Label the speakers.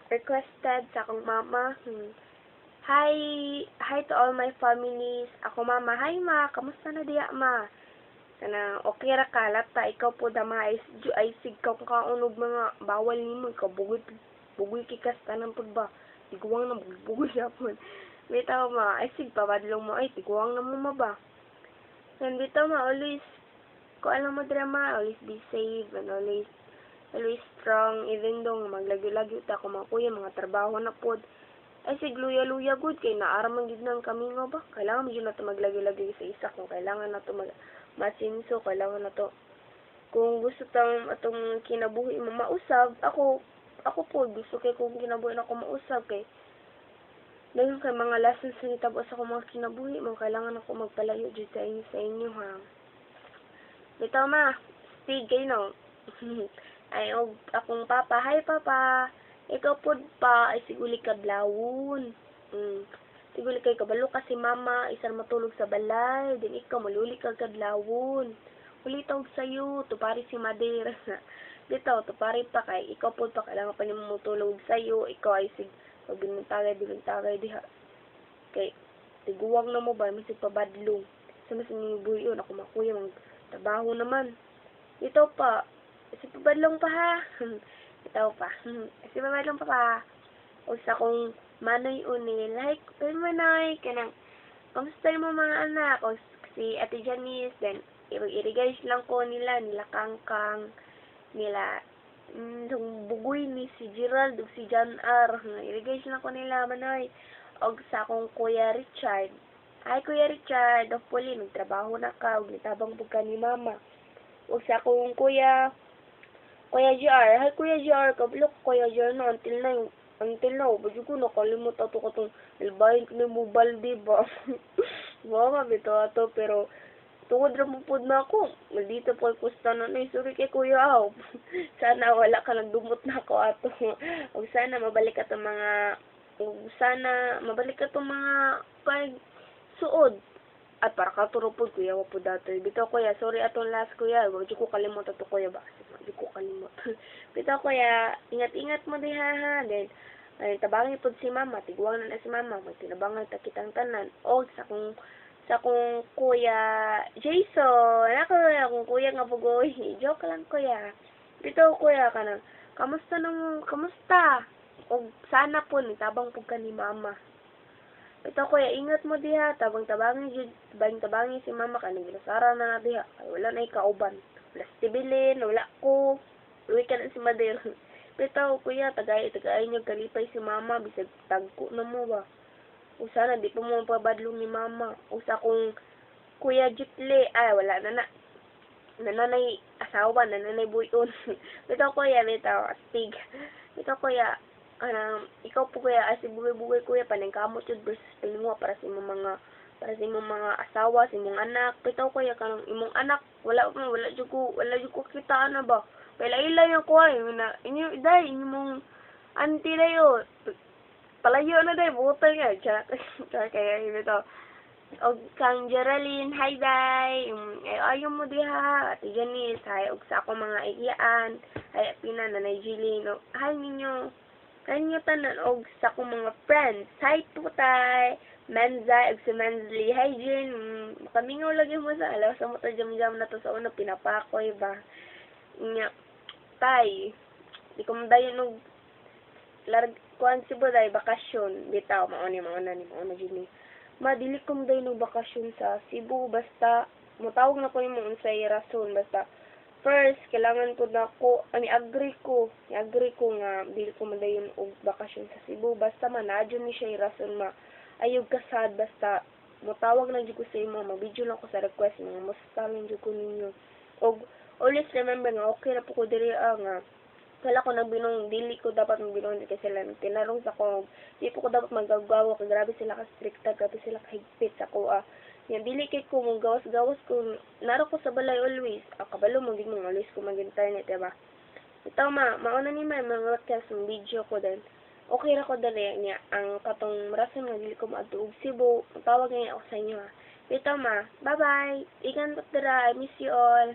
Speaker 1: requested sa akong mama. Hi, hi to all my families. Ako mama, hi ma, kamusta na diya ma? Kana okay ra ka lata ikaw po dama ay sigkaw ka unog mga bawal nimo ikaw bugoy kikas tanan pud ba. Tiguang na bugoy yapon. Bitaw ma, ay sig pabadlong mo ay tiguang na mo ma ba. And bitaw ma, always ko alam mo drama, always be safe and always strong, even though maglagyo-lagyo ta ko mga kuya, mga trabaho na pod. Ay sig luya-luya good kay naaraman gid nang kami nga ba. Kailangan mo na to maglagyo-lagyo sa isa kung kailangan na to masinso, kailangan na to. Kung gusto tang atong kinabuhi mo mausab, ako po gusto kay kung kinabuhi na ako mausab kay dayon kay mga lessons sa hitabo sa akong mga kinabuhi mo kailangan ako magpalayo jud sa inyo ha. Bitaw ma, Stig, no? Ay, akong papa, hi papa. Ikaw pod pa, ay siguli kadlawon. Siguli kay kabalo kasi mama, isang matulog sa balay, din ikaw maluli kag kadlawon. Ulitaw sa'yo, tupari si Madeira. Bitaw, tupari pa kay, ikaw pod pa, kailangan pa nimo matulog sa'yo, ikaw ay binintagay diha. Kay, tiguwang na mo ba, masig pabadlong. Sa mas buyon, ako makuya, trabaho naman. Ito pa. Si pabadlong pa ha. Ito pa. Si pabadlong pa. O sa kong manoy uni. Like, manay. Kanang, kamusta mo mga anak? O si Ate Janice. Then, i-guys lang ko nila Kangkang. Nila, bugoy ni si Gerald. O si John R. I-guys lang ko nila manay. O sa kong Kuya Richard. Hi, Kuya Richard. Hopefully, nagtrabaho na ka. Huwag nitabang ka ni Mama. Huwag sa akong Kuya GR. Hi, Kuya GR. Kablok, Kuya GR na. Until now, badyo ko nakalimut ato katong albahin ko na mobile, diba? Mama, bito ato. Pero, tungod ra mo pod na ako. Maldito po kusta na na. Sorry kay Kuya Aw. Sana wala ka nagdumot na ako ato. Huwag sana mabalik ka itong mga suod. At para ka turupod, kuya, wapo dato. Bitaw, kuya, sorry atong last, kuya. Wag ko kalimot ato, kuya, ba? Wag ko kalimot. Bitaw, kuya, ingat-ingat mo di ha. Then, ay, tabangin po si mama. Tiguang na si mama. Magtinabangan ta kitang tanan. O, sa kong kuya Jason. Akong kuya nga bugoy. Joke lang, kuya. Bitaw, kuya, kamusta? O, sana po, tabang po ka ni mama. Ito kuya, ingat mo diha, tabang-tabangin si mama kanang ginasara na diha. Ay, wala na ikauban. Wala stibilin, wala ko. Uwi ka na si Madeira. Ito kuya, tagay niyo kalipay si mama, bisag tagko na mo ba. O sana, di po mo pabadlong ni mama. O sa kong kuya Jitle, ay wala na nananay asawa, nananay buyon. Ito kuya, astig. Ito kuya, ikaw po kuya, as buhay-buhay kuya, paningkamot yun versus pinunga para sa imong mga asawa, sa imong anak. Pitaw kuya, kanang imong anak, wala jud ko kita na ba. Palaila yung kuya, inyong auntie na yun. Palayo na day, butang nga. Char kaya yun ito. Og kang Geraldine, hi day. Ayaw mo diha, Ate Janice, hi. Og sa akong mga iyaan, hi Pina, Nanay Jilin. Hi ninyo. Kanyo tanan og sa akong mga friends. Hi Tutay, Menza, og si Menzli. Hi Jin, makamingaw lagi mo sa alaw sa mo jam-jam na to sa una, pinapakoy ba. Nga, tay, di ko madayon og kuan si Buday, bakasyon. Bitaw, mauna Jini. Madili ko madayon og bakasyon sa Cebu, basta, mutawag na ko yung mga unsay rason, basta, first, kailangan ko na ko, ni-agree ko nga, dili ko madayon og bakasyon sa Cebu. Basta manadyo ni siya rason ayog kasad, basta, mutawag lang dyan ko sa imo, mag-video lang ko sa request, mga musta lang dyan ko ninyo. Og, always remember nga, okay na po ko diri nga, kala ko nagbinong, dili ko dapat magbinong kasi sila, tinarong sa ko, di po ko dapat magagawa, kaya grabe sila ka-stricta, grabe sila kahigpit sa ko, yan, dili kay ko mong gawas-gawas ko, naro ko sa balay always. Kabalo mo, di mong always ko mag-internet, diba? Ito mauna ni mga broadcast ng video ko din. Okay ra ko dali niya, ang katong rason nga dili ko maadtuog Cebu, tawag nga ako sa inyo ha. Ito bye-bye, ikan dira, I miss you all.